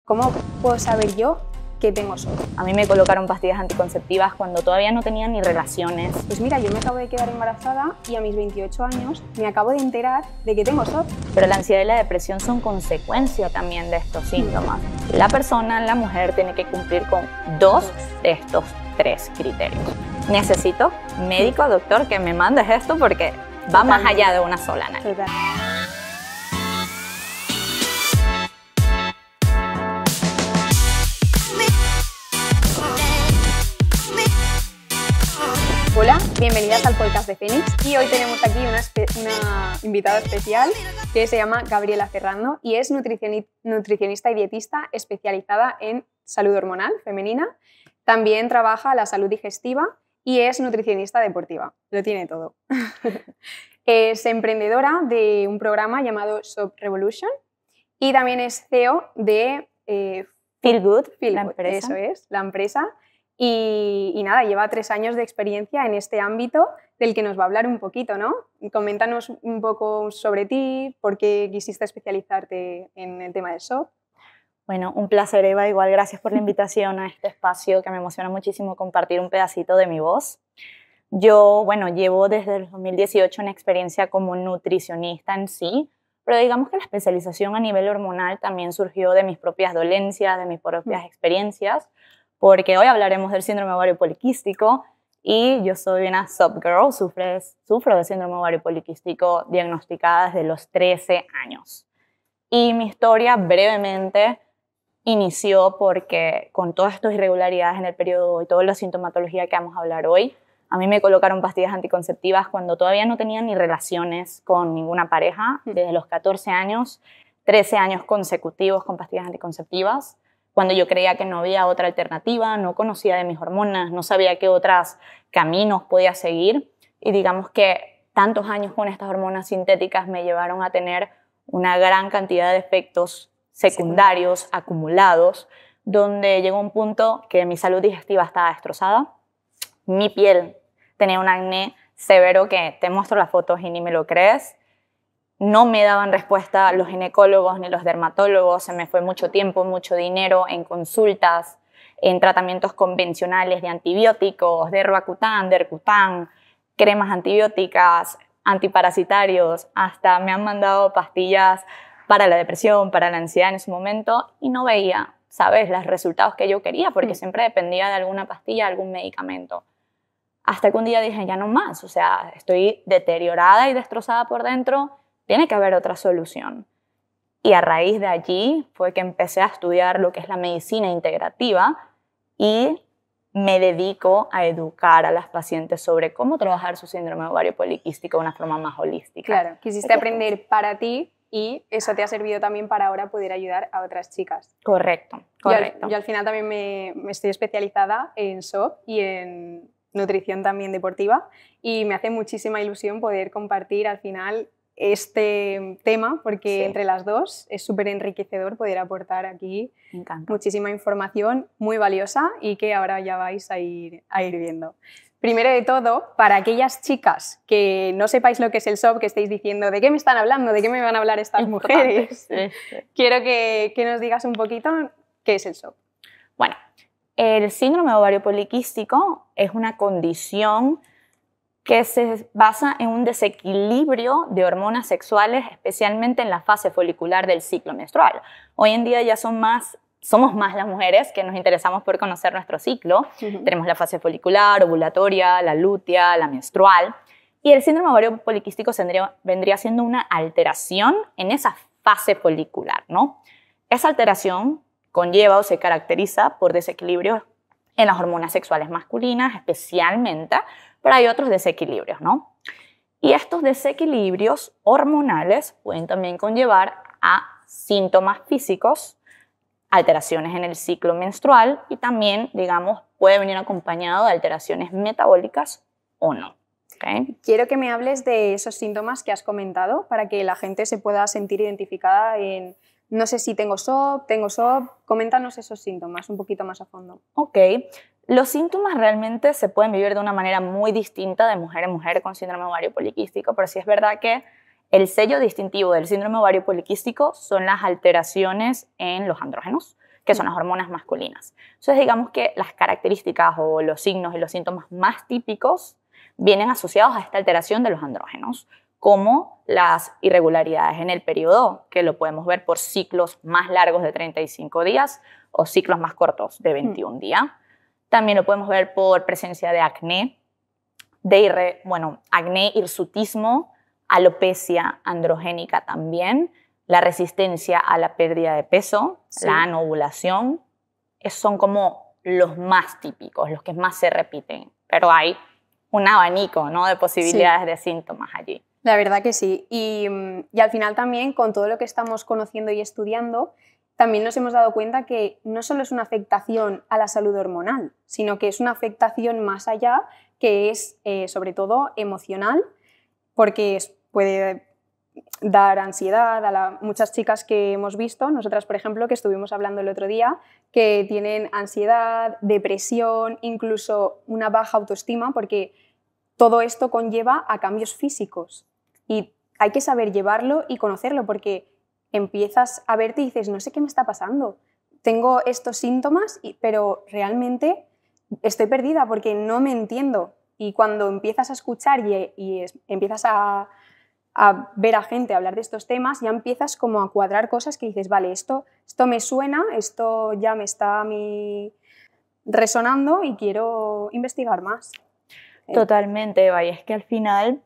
¿Cómo puedo saber yo que tengo SOP? A mí me colocaron pastillas anticonceptivas cuando todavía no tenía ni relaciones. Pues mira, yo me acabo de quedar embarazada y a mis 28 años me acabo de enterar de que tengo SOP. Pero la ansiedad y la depresión son consecuencia también de estos síntomas. La persona, la mujer, tiene que cumplir con 2 de estos 3 criterios. Necesito médico, doctor, que me mandes esto porque va más allá de una sola análisis. Total. Hola, bienvenidas al podcast de Fénix y hoy tenemos aquí una invitada especial que se llama Gabriela Ferrando y es nutricionista y dietista especializada en salud hormonal femenina. También trabaja la salud digestiva y es nutricionista deportiva. Lo tiene todo. Es emprendedora de un programa llamado SOP Revolution y también es CEO de Feel Good, la empresa. Eso es, la empresa. Y nada, lleva 3 años de experiencia en este ámbito del que nos va a hablar un poquito, ¿no? Coméntanos un poco sobre ti, por qué quisiste especializarte en el tema del SOP. Bueno, un placer, Eva. Igual gracias por la invitación a este espacio que me emociona muchísimo compartir un pedacito de mi voz. Yo, bueno, llevo desde el 2018 una experiencia como nutricionista en sí, pero digamos que la especialización a nivel hormonal también surgió de mis propias dolencias, de mis propias experiencias, porque hoy hablaremos del síndrome ovario poliquístico y yo soy una SOP girl, sufro de síndrome ovario poliquístico diagnosticada desde los 13 años. Y mi historia brevemente inició porque con todas estas irregularidades en el periodo y toda la sintomatología que vamos a hablar hoy, a mí me colocaron pastillas anticonceptivas cuando todavía no tenía ni relaciones con ninguna pareja, desde los 14 años, 13 años consecutivos con pastillas anticonceptivas, cuando yo creía que no había otra alternativa, no conocía de mis hormonas, no sabía qué otros caminos podía seguir. Y digamos que tantos años con estas hormonas sintéticas me llevaron a tener una gran cantidad de efectos secundarios acumulados, donde llegó un punto que mi salud digestiva estaba destrozada, mi piel tenía un acné severo que te muestro las fotos y ni me lo crees. No me daban respuesta los ginecólogos ni los dermatólogos, se me fue mucho tiempo, mucho dinero en consultas, en tratamientos convencionales de antibióticos, de Roacutan, de Hercutan, cremas antibióticas, antiparasitarios, hasta me han mandado pastillas para la depresión, para la ansiedad en su momento y no veía, ¿sabes?, los resultados que yo quería porque siempre dependía de alguna pastilla, algún medicamento. Hasta que un día dije, ya no más, o sea, estoy deteriorada y destrozada por dentro, tiene que haber otra solución. Y a raíz de allí fue que empecé a estudiar lo que es la medicina integrativa y me dedico a educar a las pacientes sobre cómo trabajar su síndrome ovario poliquístico de una forma más holística. Claro, quisiste aprender para ti y eso te ha servido también para ahora poder ayudar a otras chicas. Correcto, correcto. Yo al final también me estoy especializada en SOP y en nutrición también deportiva y me hace muchísima ilusión poder compartir al final este tema porque entre las dos es súper enriquecedor poder aportar aquí muchísima información muy valiosa y que ahora ya vais a ir viendo. Primero de todo, para aquellas chicas que no sepáis lo que es el SOP, que estéis diciendo ¿de qué me están hablando? ¿De qué me van a hablar estas mujeres? Quiero que nos digas un poquito qué es el SOP. Bueno, el síndrome ovario poliquístico es una condición que se basa en un desequilibrio de hormonas sexuales, especialmente en la fase folicular del ciclo menstrual. Hoy en día ya somos más las mujeres que nos interesamos por conocer nuestro ciclo. Tenemos la fase folicular, ovulatoria, la lútea, la menstrual. Y el síndrome ovario poliquístico vendría siendo una alteración en esa fase folicular, ¿no? Esa alteración conlleva o se caracteriza por desequilibrios en las hormonas sexuales masculinas, especialmente, pero hay otros desequilibrios, ¿no? Y estos desequilibrios hormonales pueden también conllevar a síntomas físicos, alteraciones en el ciclo menstrual y también, digamos, puede venir acompañado de alteraciones metabólicas o no. ¿Okay? Quiero que me hables de esos síntomas que has comentado para que la gente se pueda sentir identificada en, no sé si tengo SOP, coméntanos esos síntomas un poquito más a fondo. Ok, los síntomas realmente se pueden vivir de una manera muy distinta de mujer en mujer con síndrome ovario poliquístico, pero sí es verdad que el sello distintivo del síndrome ovario poliquístico son las alteraciones en los andrógenos, que son las hormonas masculinas. Entonces, digamos que las características o los signos y los síntomas más típicos vienen asociados a esta alteración de los andrógenos, como las irregularidades en el periodo, que lo podemos ver por ciclos más largos de 35 días o ciclos más cortos de 21 días. También lo podemos ver por presencia de acné, acné, hirsutismo, alopecia androgénica también, la resistencia a la pérdida de peso, la anovulación. Son como los más típicos, los que más se repiten, pero hay un abanico, ¿no?, de posibilidades de síntomas allí. La verdad que sí. Y al final también, con todo lo que estamos conociendo y estudiando, también nos hemos dado cuenta que no solo es una afectación a la salud hormonal, sino que es una afectación más allá, que es sobre todo emocional, porque puede dar ansiedad a muchas chicas que hemos visto, nosotras por ejemplo, que estuvimos hablando el otro día, que tienen ansiedad, depresión, incluso una baja autoestima, porque todo esto conlleva a cambios físicos y hay que saber llevarlo y conocerlo, porque empiezas a verte y dices, no sé qué me está pasando, tengo estos síntomas, pero realmente estoy perdida porque no me entiendo. Y cuando empiezas a escuchar y empiezas a ver a gente hablar de estos temas, ya empiezas como a cuadrar cosas que dices, vale, esto me suena, esto ya me está a mí resonando y quiero investigar más. Totalmente, Eva, y es que al final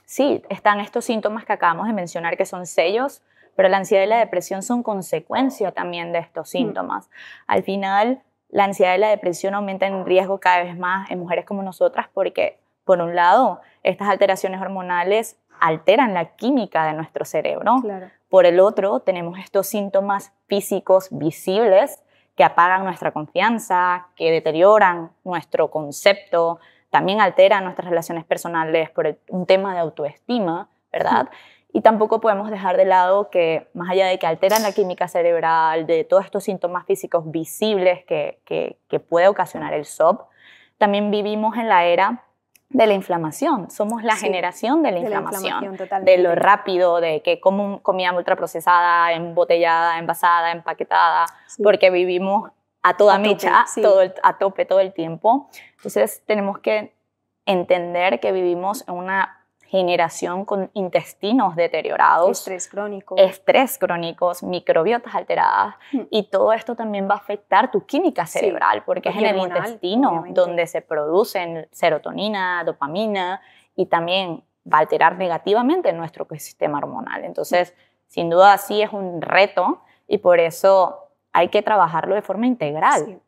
sí, están estos síntomas que acabamos de mencionar que son sellos, pero la ansiedad y la depresión son consecuencia también de estos síntomas. Al final, la ansiedad y la depresión aumentan en riesgo cada vez más en mujeres como nosotras porque, por un lado, estas alteraciones hormonales alteran la química de nuestro cerebro. Claro. Por el otro, tenemos estos síntomas físicos visibles que apagan nuestra confianza, que deterioran nuestro concepto, también alteran nuestras relaciones personales por un tema de autoestima, ¿verdad? Y tampoco podemos dejar de lado que, más allá de que alteran la química cerebral, de todos estos síntomas físicos visibles que puede ocasionar el SOP, también vivimos en la era de la inflamación. Somos la generación de la inflamación, de lo rápido, de que como comida ultraprocesada, embotellada, envasada, empaquetada, porque vivimos a toda mecha, a tope todo el tiempo. Entonces tenemos que entender que vivimos en una generación con intestinos deteriorados, estrés crónicos, microbiotas alteradas, y todo esto también va a afectar tu química cerebral, porque es en el intestino obviamente donde se producen serotonina, dopamina, y también va a alterar negativamente nuestro ecosistema hormonal. Entonces, sin duda sí es un reto, y por eso hay que trabajarlo de forma integral.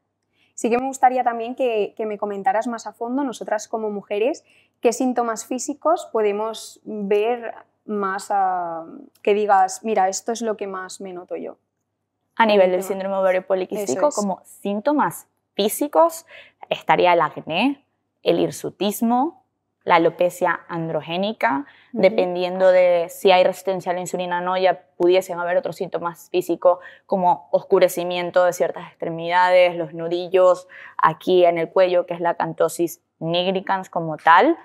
Sí que me gustaría también que me comentaras más a fondo, nosotras como mujeres, qué síntomas físicos podemos ver más, que digas, mira, esto es lo que más me noto yo. A nivel del síndrome ovario poliquístico, como síntomas físicos, estaría el acné, el hirsutismo, la alopecia androgénica, dependiendo de si hay resistencia a la insulina o no, ya pudiesen haber otros síntomas físicos como oscurecimiento de ciertas extremidades, los nudillos aquí en el cuello, que es la acantosis nigricans como tal.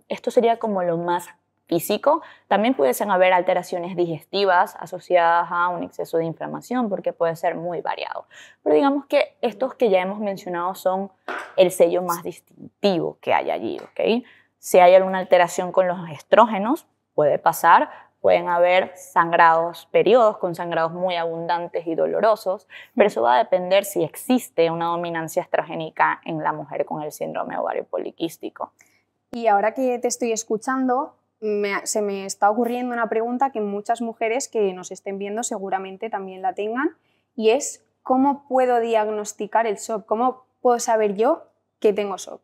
Esto sería como lo más físico. También pudiesen haber alteraciones digestivas asociadas a un exceso de inflamación, porque puede ser muy variado. Pero digamos que estos que ya hemos mencionado son el sello más distintivo que hay allí, ¿ok? Si hay alguna alteración con los estrógenos, puede pasar. Pueden haber sangrados, periodos con sangrados muy abundantes y dolorosos, pero eso va a depender si existe una dominancia estrogénica en la mujer con el síndrome ovario poliquístico. Y ahora que te estoy escuchando, se me está ocurriendo una pregunta que muchas mujeres que nos estén viendo seguramente también la tengan, y es ¿cómo puedo diagnosticar el SOP? ¿Cómo puedo saber yo que tengo SOP?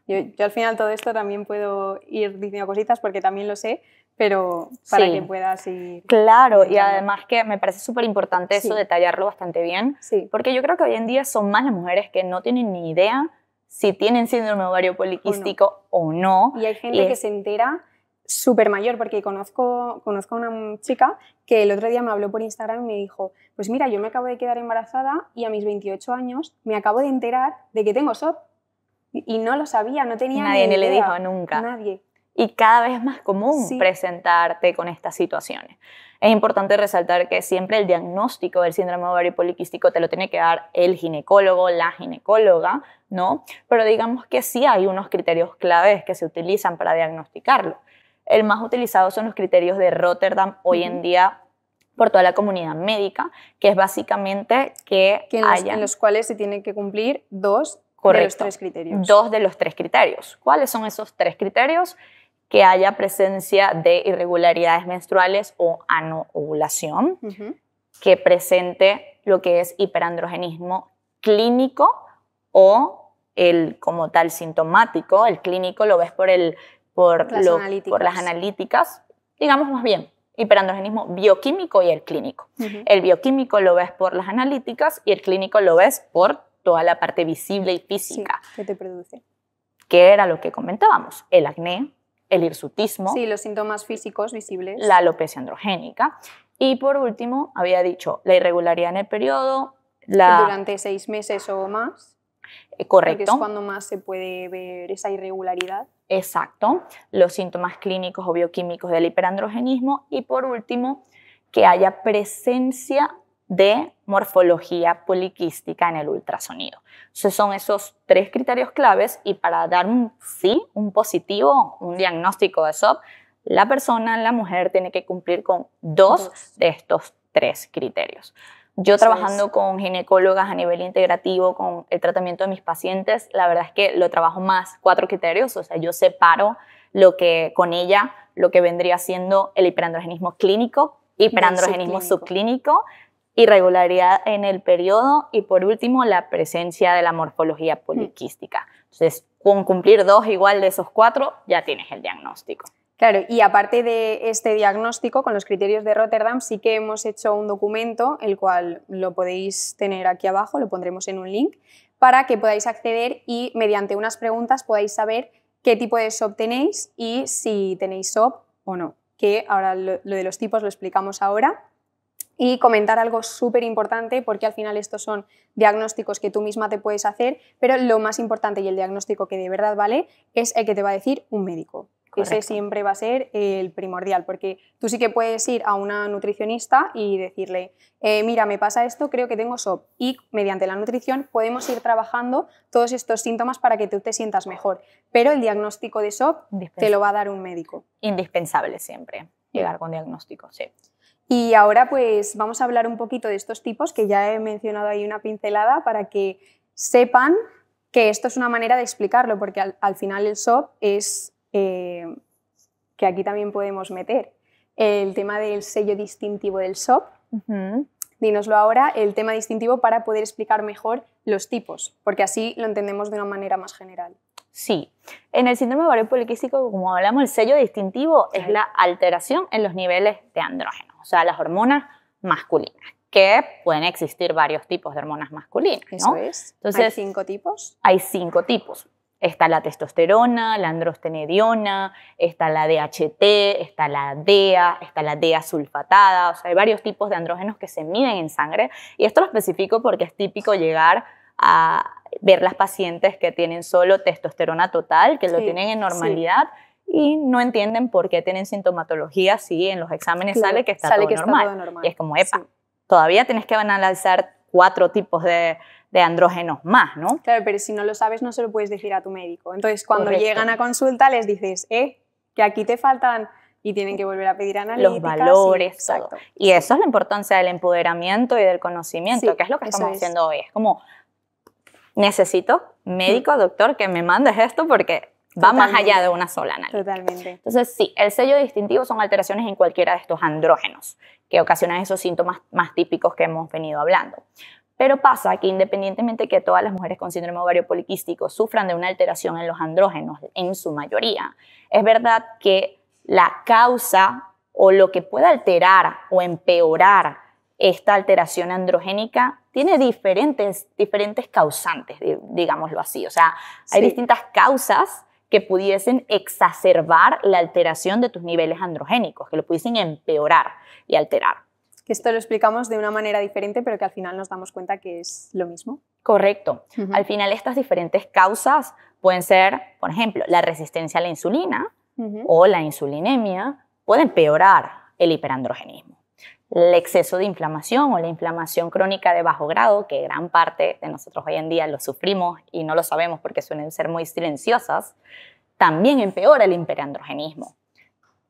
Yo al final todo esto también puedo ir diciendo cositas porque también lo sé, pero para que puedas ir... Claro, y además que me parece súper importante eso, detallarlo bastante bien, porque yo creo que hoy en día son más las mujeres que no tienen ni idea si tienen síndrome ovario poliquístico o no. Y hay gente que se entera súper mayor, porque conozco a una chica que el otro día me habló por Instagram y me dijo, pues mira, yo me acabo de quedar embarazada y a mis 28 años me acabo de enterar de que tengo SOP. Y no lo sabía, no tenía ni idea. Nadie le dijo nunca. Nadie. y cada vez es más común presentarte con estas situaciones. Es importante resaltar que siempre el diagnóstico del síndrome ovario poliquístico te lo tiene que dar el ginecólogo, la ginecóloga, ¿no? Pero digamos que sí hay unos criterios claves que se utilizan para diagnosticarlo. El más utilizado son los criterios de Rotterdam hoy en día por toda la comunidad médica, que es básicamente que en los cuales se tienen que cumplir dos de los tres criterios. Dos de los tres criterios. ¿Cuáles son esos tres criterios? Que haya presencia de irregularidades menstruales o anovulación, que presente lo que es hiperandrogenismo clínico o el como tal sintomático. El clínico lo ves por las analíticas, digamos más bien, hiperandrogenismo bioquímico y el clínico. El bioquímico lo ves por las analíticas y el clínico lo ves por toda la parte visible y física. Sí, ¿qué te produce? Que era lo que comentábamos, el acné, el hirsutismo. Sí, los síntomas físicos visibles. La alopecia androgénica. Y por último, había dicho la irregularidad en el periodo. Durante 6 meses o más. Correcto. Porque es cuando más se puede ver esa irregularidad. Exacto. Los síntomas clínicos o bioquímicos del hiperandrogenismo. Y por último, que haya presencia de morfología poliquística en el ultrasonido. Entonces son esos 3 criterios claves y para dar un positivo, un diagnóstico de SOP, la mujer tiene que cumplir con 2 de estos 3 criterios. Yo trabajando con ginecólogas a nivel integrativo, con el tratamiento de mis pacientes, la verdad es que lo trabajo más 4 criterios, o sea, yo separo con ella lo que vendría siendo el hiperandrogenismo clínico, hiperandrogenismo subclínico, irregularidad en el periodo y por último la presencia de la morfología poliquística. Entonces, con cumplir 2 igual de esos 4 ya tienes el diagnóstico. Claro, y aparte de este diagnóstico con los criterios de Rotterdam, sí que hemos hecho un documento, el cual lo podéis tener aquí abajo, lo pondremos en un link, para que podáis acceder y mediante unas preguntas podáis saber qué tipo de SOP tenéis y si tenéis SOP o no, que ahora lo de los tipos lo explicamos ahora. Y comentar algo súper importante, porque al final estos son diagnósticos que tú misma te puedes hacer, pero lo más importante y el diagnóstico que de verdad vale es el que te va a decir un médico. Correcto. Ese siempre va a ser el primordial, porque tú sí que puedes ir a una nutricionista y decirle, mira, me pasa esto, creo que tengo SOP, y mediante la nutrición podemos ir trabajando todos estos síntomas para que tú te sientas mejor, pero el diagnóstico de SOP te lo va a dar un médico. Indispensable siempre llegar con diagnóstico, sí. Y ahora pues vamos a hablar un poquito de estos tipos, que ya he mencionado ahí una pincelada, para que sepan que esto es una manera de explicarlo, porque al final el SOP es, que aquí también podemos meter, el tema del sello distintivo del SOP. Dínoslo ahora, el tema distintivo para poder explicar mejor los tipos, porque así lo entendemos de una manera más general. Sí, en el síndrome ovario poliquístico, como hablamos, el sello distintivo es la alteración en los niveles de andrógenos, o sea, las hormonas masculinas, que pueden existir varios tipos de hormonas masculinas, ¿no? Eso es. Entonces, ¿hay 5 tipos? Hay 5 tipos. Está la testosterona, la androstenediona, está la DHT, está la DEA, está la DEA sulfatada, o sea, hay varios tipos de andrógenos que se miden en sangre, y esto lo especifico porque es típico llegar a ver las pacientes que tienen solo testosterona total, que lo tienen en normalidad y no entienden por qué tienen sintomatología si en los exámenes sale que está todo normal. Y es como, epa, todavía tienes que analizar 4 tipos de andrógenos más, ¿no? Claro, pero si no lo sabes no se lo puedes decir a tu médico. Entonces, cuando llegan a consulta les dices, que aquí te faltan, y tienen que volver a pedir analíticas. Los valores, todo. Y eso es la importancia del empoderamiento y del conocimiento, que es lo que estamos haciendo hoy. Es como, necesito médico, doctor, que me mandes esto porque va más allá de una sola analítica. Totalmente. Entonces, sí, el sello distintivo son alteraciones en cualquiera de estos andrógenos que ocasionan esos síntomas más típicos que hemos venido hablando. Pero pasa que independientemente que todas las mujeres con síndrome ovario poliquístico sufran de una alteración en los andrógenos, en su mayoría, es verdad que la causa o lo que puede alterar o empeorar esta alteración androgénica tiene diferentes causantes, digámoslo así. O sea, hay distintas causas que pudiesen exacerbar la alteración de tus niveles androgénicos, que lo pudiesen empeorar y alterar. Que esto lo explicamos de una manera diferente, pero que al final nos damos cuenta que es lo mismo. Correcto. Al final estas diferentes causas pueden ser, por ejemplo, la resistencia a la insulina, o la insulinemia puede empeorar el hiperandrogenismo. El exceso de inflamación o la inflamación crónica de bajo grado, que gran parte de nosotros hoy en día lo sufrimos y no lo sabemos porque suelen ser muy silenciosas, también empeora el hiperandrogenismo.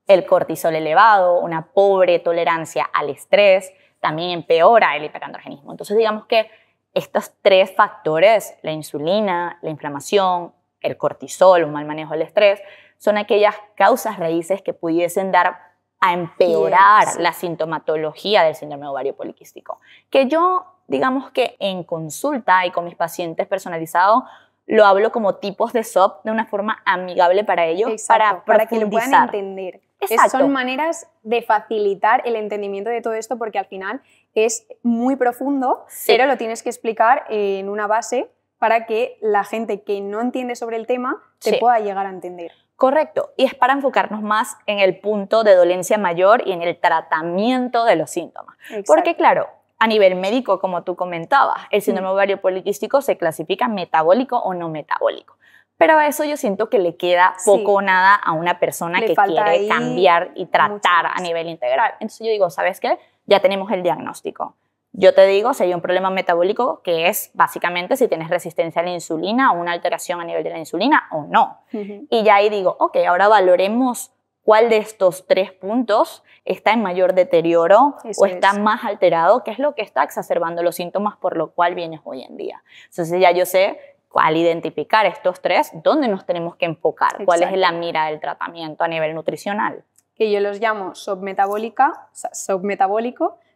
El cortisol elevado, una pobre tolerancia al estrés, también empeora el hiperandrogenismo. Entonces digamos que estos tres factores, la insulina, la inflamación, el cortisol, un mal manejo del estrés, son aquellas causas raíces que pudiesen dar a empeorar la sintomatología del síndrome ovario poliquístico. Que yo, digamos que en consulta y con mis pacientes personalizados, lo hablo como tipos de SOP de una forma amigable para ellos. Exacto, para que lo puedan entender. Exacto. Son maneras de facilitar el entendimiento de todo esto porque al final es muy profundo, pero lo tienes que explicar en una base para que la gente que no entiende sobre el tema te pueda llegar a entender. Correcto, y es para enfocarnos más en el punto de dolencia mayor y en el tratamiento de los síntomas. Exacto. Porque claro, a nivel médico, como tú comentabas, el síndrome ovario poliquístico se clasifica metabólico o no metabólico. Pero a eso yo siento que le queda poco o nada a una persona que quiere cambiar y tratar a nivel integral. Entonces yo digo, ¿sabes qué? Ya tenemos el diagnóstico. Yo te digo, sería un problema metabólico que es básicamente si tienes resistencia a la insulina o una alteración a nivel de la insulina o no. Y ya ahí digo, ok, ahora valoremos cuál de estos tres puntos está en mayor deterioro o está más alterado, qué es lo que está exacerbando los síntomas por lo cual vienes hoy en día. Entonces ya yo sé, al identificar estos tres, dónde nos tenemos que enfocar, cuál es la mira del tratamiento a nivel nutricional. Que yo los llamo SOP metabólico,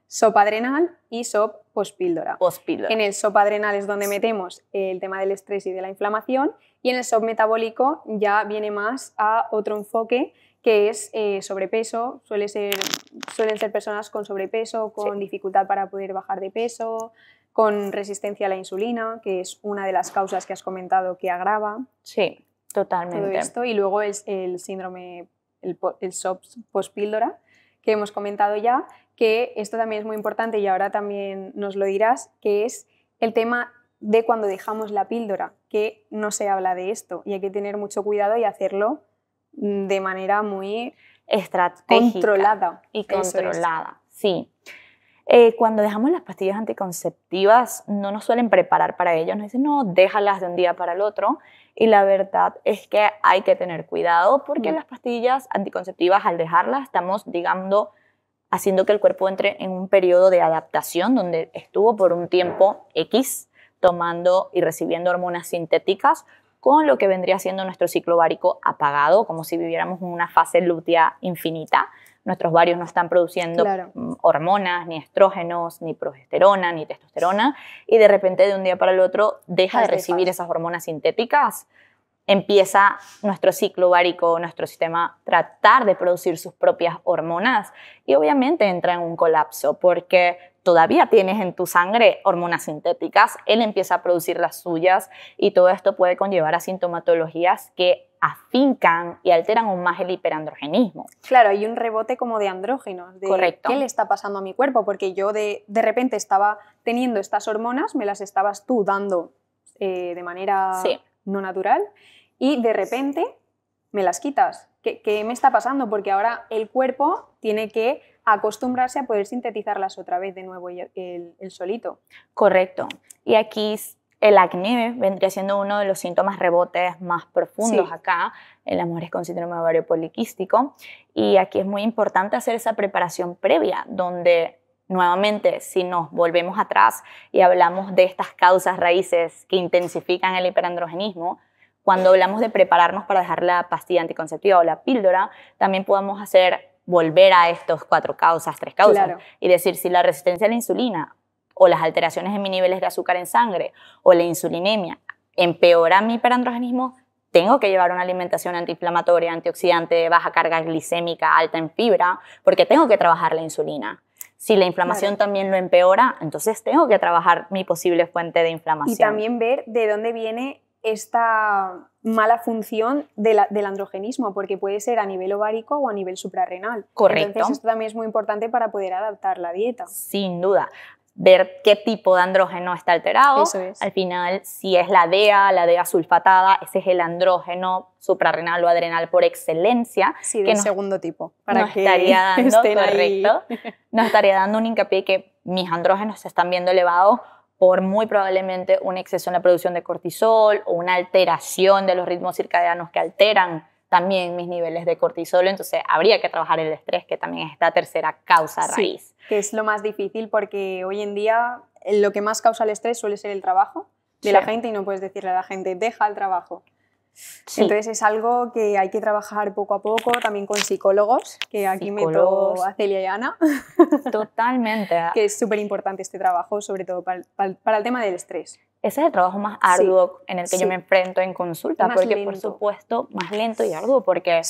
SOP adrenal y SOP pospíldora. En el SOP adrenal es donde metemos el tema del estrés y de la inflamación, y en el SOP metabólico ya viene más a otro enfoque que es sobrepeso. Suelen ser personas con sobrepeso, con dificultad para poder bajar de peso, con resistencia a la insulina, que es una de las causas que has comentado que agrava. Sí, totalmente. Todo esto, y luego el síndrome, el SOP pospíldora, que hemos comentado ya, que esto también es muy importante y ahora también nos lo dirás, que es el tema de cuando dejamos la píldora, que no se habla de esto y hay que tener mucho cuidado y hacerlo de manera muy estratégica, controlada. Y controlada, sí. Cuando dejamos las pastillas anticonceptivas no nos suelen preparar para ello, nos dicen no, déjalas de un día para el otro, y la verdad es que hay que tener cuidado porque las pastillas anticonceptivas, al dejarlas, estamos, digamos, haciendo que el cuerpo entre en un periodo de adaptación donde estuvo por un tiempo X tomando y recibiendo hormonas sintéticas, con lo que vendría siendo nuestro ciclo ovárico apagado, como si viviéramos en una fase lútea infinita. Nuestros ovarios no están produciendo hormonas, ni estrógenos, ni progesterona, ni testosterona, y de repente de un día para el otro deja de recibir esas hormonas sintéticas. Empieza nuestro ciclo ovárico, nuestro sistema, tratar de producir sus propias hormonas y obviamente entra en un colapso porque todavía tienes en tu sangre hormonas sintéticas, él empieza a producir las suyas y todo esto puede conllevar a sintomatologías que afincan y alteran aún más el hiperandrogenismo. Claro, hay un rebote como de andrógenos, de Correcto. ¿Qué le está pasando a mi cuerpo? Porque yo de repente estaba teniendo estas hormonas, me las estabas tú dando de manera no natural y de repente me las quitas. ¿Qué me está pasando? Porque ahora el cuerpo tiene que acostumbrarse a poder sintetizarlas otra vez de nuevo el solito. Correcto. Y aquí el acné vendría siendo uno de los síntomas rebotes más profundos acá en las mujeres con síndrome ovario poliquístico. Y aquí es muy importante hacer esa preparación previa, donde nuevamente, si nos volvemos atrás y hablamos de estas causas raíces que intensifican el hiperandrogenismo, cuando hablamos de prepararnos para dejar la pastilla anticonceptiva o la píldora, también podemos volver a estos 4 causas, 3 causas, y decir si la resistencia a la insulina o las alteraciones en mis niveles de azúcar en sangre o la insulinemia empeoran mi hiperandrogenismo, tengo que llevar una alimentación antiinflamatoria, antioxidante, de baja carga glicémica, alta en fibra, porque tengo que trabajar la insulina. Si la inflamación también lo empeora, entonces tengo que trabajar mi posible fuente de inflamación. Y también ver de dónde viene esta mala función del androgenismo, porque puede ser a nivel ovárico o a nivel suprarrenal. Correcto. Entonces esto también es muy importante para poder adaptar la dieta. Sin duda. ver qué tipo de andrógeno está alterado. Eso es. Al final, si es la DEA sulfatada, ese es el andrógeno suprarrenal o adrenal por excelencia. Sí, que del nos, segundo tipo. nos estaría dando, estén ahí. correcto, nos estaría dando un hincapié que mis andrógenos se están viendo elevados por muy probablemente un exceso en la producción de cortisol o una alteración de los ritmos circadianos que alteran también mis niveles de cortisol. Entonces habría que trabajar el estrés, que también es esta tercera causa raíz. Sí, que es lo más difícil porque hoy en día lo que más causa el estrés suele ser el trabajo de la gente y no puedes decirle a la gente, deja el trabajo. Sí. Entonces es algo que hay que trabajar poco a poco, también con psicólogos, que aquí meto a Celia y Ana. Totalmente. Que es súper importante este trabajo, sobre todo para el tema del estrés. Ese es el trabajo más arduo en el que yo me enfrento en consulta, más porque lento. por supuesto más lento y arduo, porque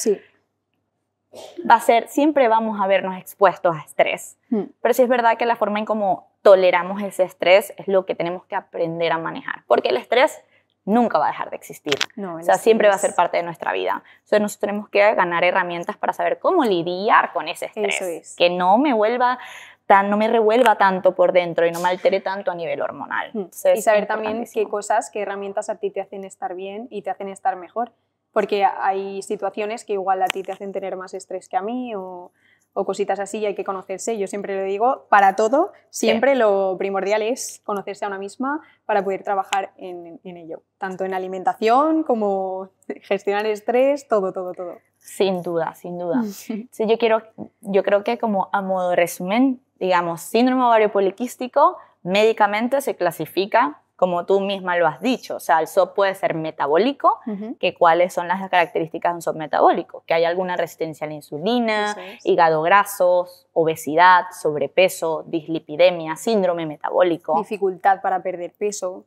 va a ser, siempre vamos a vernos expuestos a estrés. Pero sí es verdad que la forma en cómo toleramos ese estrés es lo que tenemos que aprender a manejar, porque el estrés nunca va a dejar de existir. No, o sea, siempre va a ser parte de nuestra vida. Entonces nosotros tenemos que ganar herramientas para saber cómo lidiar con ese estrés. Eso es. Que no me revuelva tanto por dentro y no me altere tanto a nivel hormonal. Entonces, y saber también qué herramientas a ti te hacen estar bien y te hacen estar mejor. Porque hay situaciones que igual a ti te hacen tener más estrés que a mí o cositas así, y hay que conocerse. Yo siempre lo digo, para todo, siempre lo primordial es conocerse a una misma para poder trabajar en ello. Tanto en alimentación como gestionar estrés, todo. Sin duda, sin duda. Sí, yo creo que como a modo de resumen, digamos, síndrome ovario poliquístico médicamente se clasifica como tú misma lo has dicho. O sea, el SOP puede ser metabólico, que cuáles son las características de un SOP metabólico, que hay alguna resistencia a la insulina, hígado grasos, obesidad, sobrepeso, dislipidemia, síndrome metabólico. Dificultad para perder peso.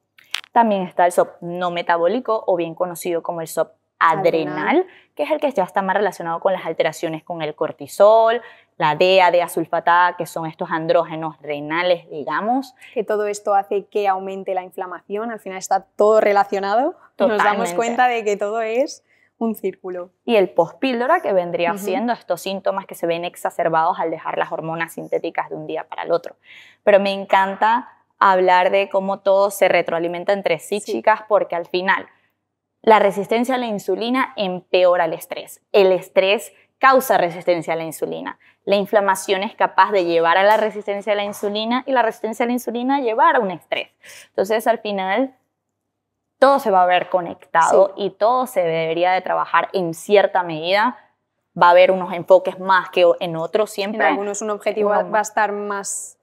También está el SOP no metabólico, o bien conocido como el SOP adrenal, que es el que ya está más relacionado con las alteraciones con el cortisol, la DEA sulfatada, que son estos andrógenos renales, digamos. Que todo esto hace que aumente la inflamación, al final está todo relacionado. Totalmente. Nos damos cuenta de que todo es un círculo. Y el pospíldora, que vendría siendo estos síntomas que se ven exacerbados al dejar las hormonas sintéticas de un día para el otro. Pero me encanta hablar de cómo todo se retroalimenta entre sí, chicas, porque al final la resistencia a la insulina empeora el estrés. El estrés causa resistencia a la insulina. La inflamación es capaz de llevar a la resistencia a la insulina y la resistencia a la insulina llevar a un estrés. Entonces, al final, todo se va a ver conectado y todo se debería de trabajar en cierta medida. Va a haber unos enfoques más que en otros siempre. En algunos un objetivo va a estar más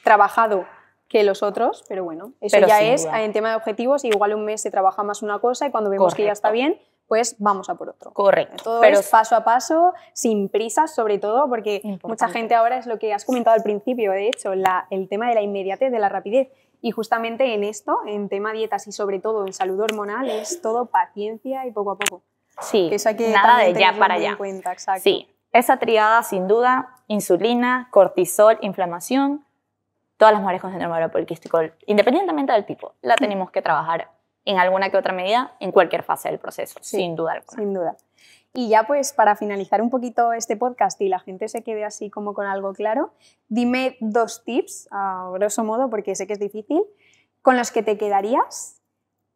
trabajado que los otros, pero bueno, eso ya es en tema de objetivos. Igual un mes se trabaja más una cosa y cuando vemos que ya está bien, pues vamos a por otro. Correcto. Todo es paso a paso, sin prisas sobre todo, porque mucha gente ahora es lo que has comentado al principio, de hecho, el tema de la inmediatez, de la rapidez. Y justamente en esto, en tema dietas y sobre todo en salud hormonal, es todo paciencia y poco a poco. Sí, que eso hay que nada de ya para allá. En cuenta, exacto. Sí, esa triada sin duda, insulina, cortisol, inflamación, todas las mujeres con síndrome ovario poliquístico, independientemente del tipo, la tenemos que trabajar en alguna que otra medida, en cualquier fase del proceso, sin duda alguna. Sin duda. Y ya pues para finalizar un poquito este podcast y la gente se quede así como con algo claro, dime 2 tips, a grosso modo, porque sé que es difícil, con los que te quedarías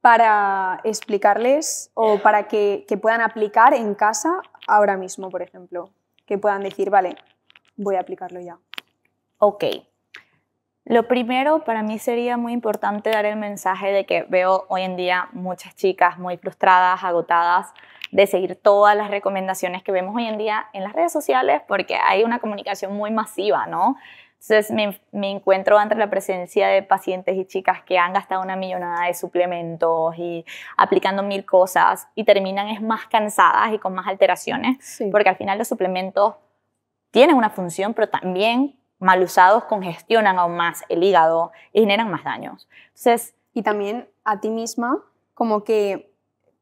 para explicarles o para que puedan aplicar en casa ahora mismo, por ejemplo. Que puedan decir, vale, voy a aplicarlo ya. Ok. Lo primero para mí sería muy importante dar el mensaje de que veo hoy en día muchas chicas muy frustradas, agotadas de seguir todas las recomendaciones que vemos hoy en día en las redes sociales porque hay una comunicación muy masiva, ¿no? Entonces me encuentro ante la presencia de pacientes y chicas que han gastado una millonada de suplementos y aplicando 1000 cosas y terminan más cansadas y con más alteraciones porque al final los suplementos tienen una función, pero también mal usados congestionan aún más el hígado y generan más daños. Entonces, y también a ti misma como que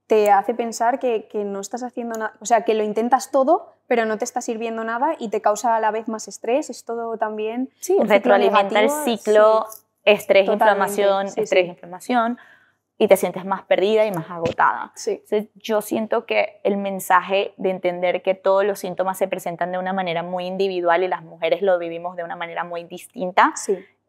te hace pensar que no estás haciendo nada, o sea, que lo intentas todo, pero no te está sirviendo nada y te causa a la vez más estrés. Es todo también retroalimenta el ciclo estrés, inflamación, estrés, inflamación, y te sientes más perdida y más agotada. Entonces, yo siento que el mensaje de entender que todos los síntomas se presentan de una manera muy individual y las mujeres lo vivimos de una manera muy distinta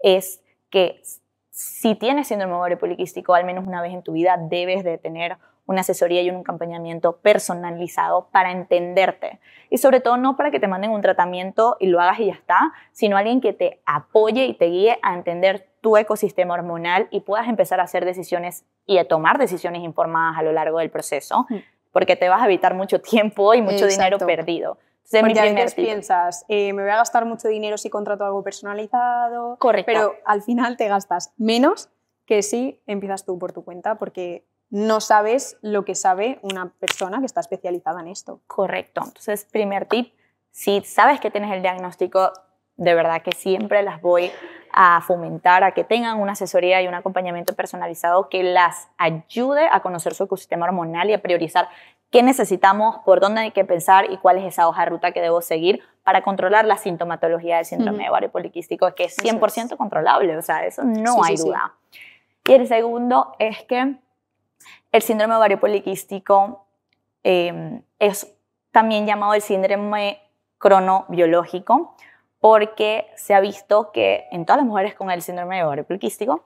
es que si tienes síndrome ovario poliquístico, al menos una vez en tu vida debes de tener una asesoría y un acompañamiento personalizado para entenderte. Y sobre todo no para que te manden un tratamiento y lo hagas y ya está, sino alguien que te apoye y te guíe a entender tu ecosistema hormonal y puedas empezar a hacer decisiones y a tomar decisiones informadas a lo largo del proceso, porque te vas a evitar mucho tiempo y mucho dinero perdido. Entonces, porque a veces piensas, me voy a gastar mucho dinero si contrato algo personalizado. Correcto. Pero al final te gastas menos que si empiezas tú por tu cuenta, porque no sabes lo que sabe una persona que está especializada en esto. Correcto. Entonces, primer tip, si sabes que tienes el diagnóstico, de verdad que siempre las voy a fomentar a que tengan una asesoría y un acompañamiento personalizado que las ayude a conocer su ecosistema hormonal y a priorizar qué necesitamos, por dónde hay que pensar y cuál es esa hoja de ruta que debo seguir para controlar la sintomatología del síndrome ovario poliquístico, que es 100% controlable, o sea, eso no hay duda. Y el segundo es que el síndrome ovario poliquístico es también llamado el síndrome cronobiológico porque se ha visto que en todas las mujeres con el síndrome ovario poliquístico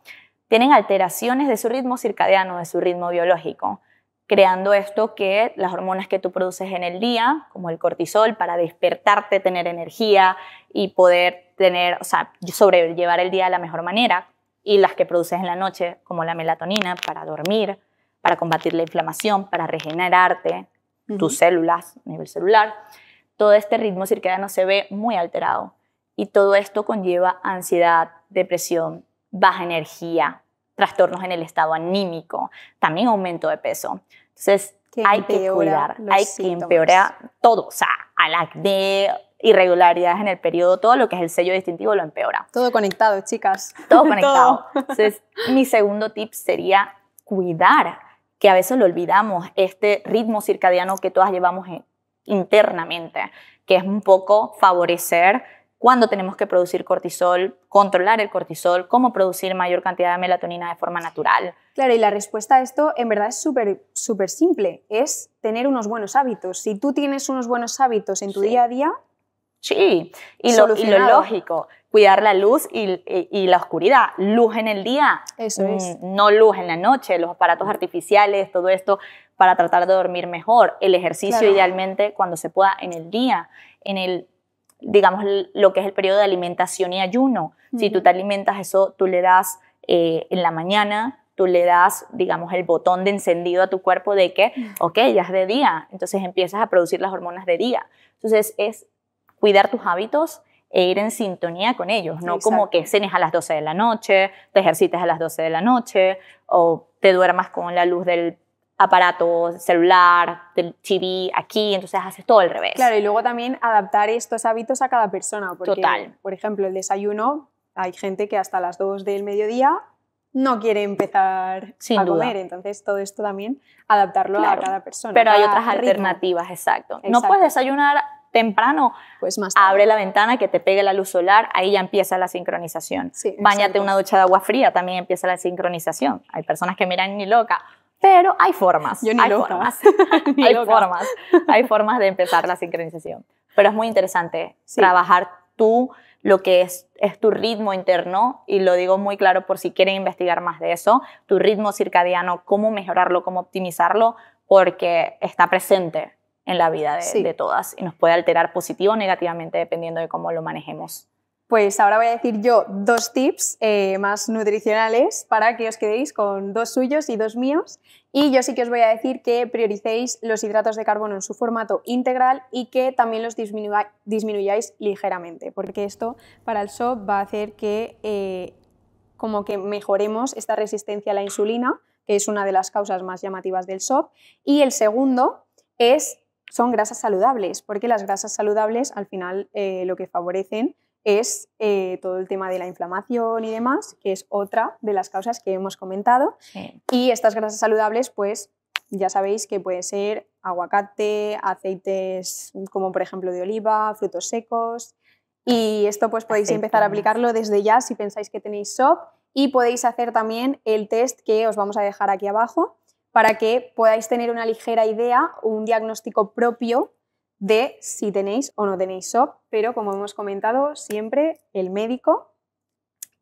tienen alteraciones de su ritmo circadiano, de su ritmo biológico, creando esto que las hormonas que tú produces en el día, como el cortisol, para despertarte, tener energía y poder tener, o sea, sobrellevar el día de la mejor manera, y las que produces en la noche, como la melatonina, para dormir, para combatir la inflamación, para regenerarte tus células a nivel celular. Todo este ritmo circadiano se ve muy alterado y todo esto conlleva ansiedad, depresión, baja energía, trastornos en el estado anímico, también aumento de peso. Entonces hay que cuidar, hay que empeorar todo, o sea, al acné, irregularidades en el periodo, todo lo que es el sello distintivo lo empeora. Todo conectado, chicas. Todo conectado. Entonces, mi segundo tip sería cuidar, que a veces lo olvidamos, este ritmo circadiano que todas llevamos internamente, que es un poco favorecer cuándo tenemos que producir cortisol, controlar el cortisol, cómo producir mayor cantidad de melatonina de forma natural. Claro, y la respuesta a esto en verdad es súper simple, es tener unos buenos hábitos. Si tú tienes unos buenos hábitos en tu día a día, sí, y lo lógico, cuidar la luz y la oscuridad. Luz en el día, eso es. No luz en la noche, los aparatos artificiales, todo esto para tratar de dormir mejor. El ejercicio idealmente cuando se pueda en el día, en el, digamos, lo que es el periodo de alimentación y ayuno. Si tú te alimentas eso, tú le das en la mañana, tú le das, digamos, el botón de encendido a tu cuerpo de que, ok, ya es de día, entonces empiezas a producir las hormonas de día. Entonces es cuidar tus hábitos e ir en sintonía con ellos, no como que cenes a las 12 de la noche, te ejercites a las 12 de la noche o te duermas con la luz del aparato celular, del TV aquí, entonces haces todo al revés. Claro, y luego también adaptar estos hábitos a cada persona, porque, por ejemplo, el desayuno, hay gente que hasta las 2 del mediodía no quiere empezar a comer, entonces todo esto también adaptarlo a cada persona. Pero hay otras alternativas, exacto. No puedes desayunar temprano, pues más tarde. Abre la ventana, que te pegue la luz solar, ahí ya empieza la sincronización. Báñate una ducha de agua fría, también empieza la sincronización. Hay personas que miran ni loca, pero hay formas. Yo ni hay loca. Formas. Hay formas de empezar la sincronización. Pero es muy interesante trabajar tú lo que es tu ritmo interno, y lo digo muy claro por si quieren investigar más de eso, tu ritmo circadiano, cómo mejorarlo, cómo optimizarlo, porque está presente en la vida de todas y nos puede alterar positivo o negativamente dependiendo de cómo lo manejemos. Pues ahora voy a decir yo 2 tips más nutricionales para que os quedéis con 2 suyos y 2 míos. Y yo sí que os voy a decir que prioricéis los hidratos de carbono en su formato integral y que también los disminuyáis ligeramente, porque esto para el SOP va a hacer que como que mejoremos esta resistencia a la insulina, que es una de las causas más llamativas del SOP. Y el segundo son grasas saludables, porque las grasas saludables al final lo que favorecen es todo el tema de la inflamación y demás, que es otra de las causas que hemos comentado. Y estas grasas saludables, pues ya sabéis que puede ser aguacate, aceites como por ejemplo de oliva, frutos secos, y esto pues podéis empezar a aplicarlo desde ya si pensáis que tenéis SOP, y podéis hacer también el test que os vamos a dejar aquí abajo para que podáis tener una ligera idea, un diagnóstico propio de si tenéis o no tenéis SOP, pero como hemos comentado, siempre el médico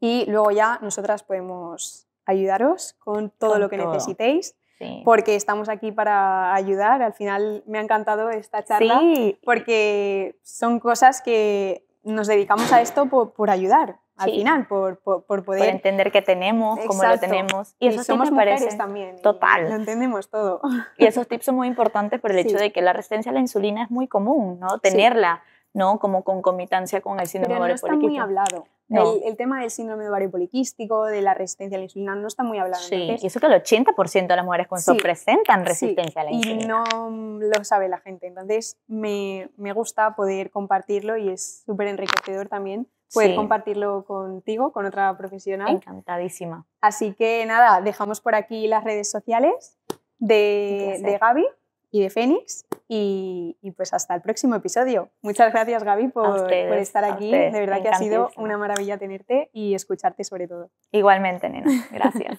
Y luego ya nosotras podemos ayudaros con todo Con lo que todo. necesitéis, Sí. porque estamos aquí para ayudar. Al final me ha encantado esta charla, Sí. porque son cosas que nos dedicamos a esto por ayudar, al Sí. final, por Por poder... entender qué tenemos, cómo lo Exacto. tenemos. Y esos somos tips me mujeres parecen también. y total. Lo entendemos todo. Y esos tips son muy importantes por el hecho Sí. de que la resistencia a la insulina es muy común, ¿no? Sí. Tenerla, ¿no? Como concomitancia con el síndrome Pero de no ovario está muy poliquístico. hablado. No. El tema del síndrome de ovario poliquístico, de la resistencia a la insulina, no está muy hablado. Sí, Entonces, y eso que el 80% de las mujeres con Sí. SOP presentan sí, resistencia a la y insulina. no lo sabe la gente. Entonces, me gusta poder compartirlo y es súper enriquecedor también poder Sí. compartirlo contigo, con otra profesional. Encantadísima. Así que nada, dejamos por aquí las redes sociales de Gaby y de Fénix y pues hasta el próximo episodio. Muchas gracias, Gaby, por estar a aquí. ustedes. De verdad que ha sido Encantadísima. una maravilla tenerte y escucharte sobre todo. Igualmente, nena. Gracias.